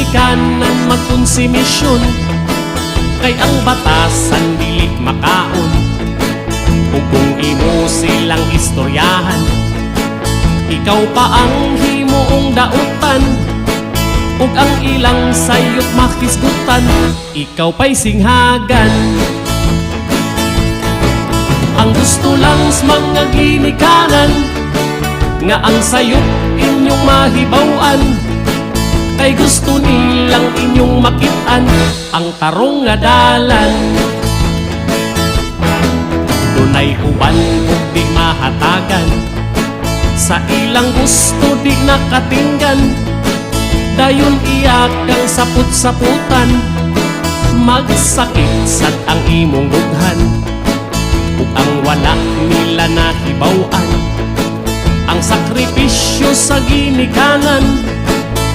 ginikanan magkonsimisyon, kay ang batasan dili makaon. Ug kung imo silang istoryahan, ikaw pa ang himuong dautan. Ug ang ilang sayop makisgutan, ikaw pa'y singhagan. Ang gusto lang sa mga ginikanan, nga ang sayop inyong mahibawan, kay gusto nilang inyong makitaan ang tarong nga dalan. Dunay uban ug di mahatagan, sa ilang gusto di nakatinggan. Dayon iyak kang saput-saputan, magsakit sad ang imong dughan. Ug ang wala nila nahibaw-an, ang sakripisyo sa ginikanan.